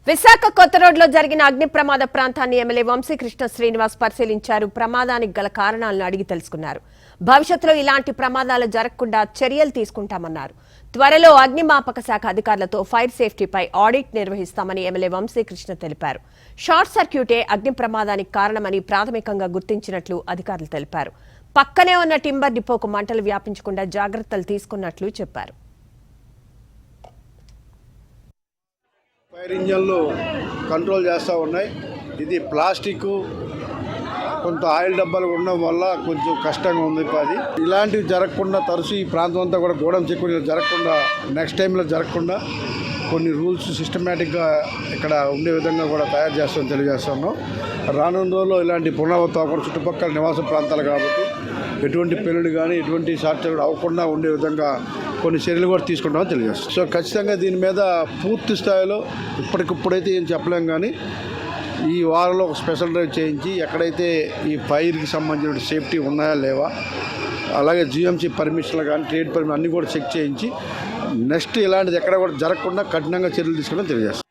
విశాఖ కొత్త రోడ్లో జరిగిన అగ్ని ప్రమాద ప్రాంతాన్ని ఎమ్మెల్యే వంశీకృష్ణ శ్రీనివాస్ పరిశీలించారు. ప్రమాదానికి గల కారణాలను అడిగి తెలుసుకున్నారు. భవిష్యత్తులో ఇలాంటి ప్రమాదాలు జరగకుండా చర్యలు తీసుకుంటామన్నారు. త్వరలో అగ్నిమాపక శాఖ అధికారులతో ఫైర్ సేఫ్టీపై ఆడిట్ నిర్వహిస్తామని ఎమ్మెల్యే వంశీకృష్ణ తెలిపారు. షార్ట్ సర్క్యూటే అగ్ని ప్రమాదానికి కారణమని ప్రాథమికంగా గుర్తించినట్లు అధికారులు తెలిపారు. పక్కనే ఉన్న టింబర్ డిపోకు మంటలు వ్యాపించకుండా జాగ్రత్తలు తీసుకున్నట్లు చెప్పారు. ఫైర్ ఇంజన్లు కంట్రోల్ చేస్తూ ఉన్నాయి. ఇది ప్లాస్టిక్ కొంత ఆయిల్ డబ్బాలు ఉండడం వల్ల కొంచెం కష్టంగా ఉంది. అది ఇలాంటివి జరగకుండా తరచు ఈ ప్రాంతం అంతా కూడా గోడం చెక్కులు జరగకుండా నెక్స్ట్ టైంలో జరగకుండా కొన్ని రూల్స్ సిస్టమేటిక్గా ఇక్కడ ఉండే విధంగా కూడా తయారు చేస్తామని తెలియజేస్తున్నాం. రానున్న రోజుల్లో ఇలాంటి పునరావృతం అవ్వకుండా చుట్టుపక్కల నివాస ప్రాంతాలు కాబట్టి ఎటువంటి పెళ్లి కానీ ఎటువంటి షార్టేజ్ అవ్వకుండా ఉండే విధంగా కొన్ని చర్యలు కూడా తీసుకుంటామని తెలియజేస్తాం. సో ఖచ్చితంగా దీని మీద పూర్తి స్థాయిలో ఇప్పటికిప్పుడైతే ఏం చెప్పలేం, కానీ ఈ వారంలో ఒక స్పెషల్ డ్రైవ్ చేయించి ఎక్కడైతే ఈ ఫైర్కి సంబంధించిన సేఫ్టీ ఉన్నాయా లేవా, అలాగే జిఎంసీ పర్మిషన్లు కానీ ట్రేడ్ పర్మిషన్ అన్నీ కూడా చెక్ చేయించి నెక్స్ట్ ఇలాంటిది ఎక్కడ కూడా జరగకుండా కఠినంగా చర్యలు తీసుకోవడం తెలియజేస్తాం.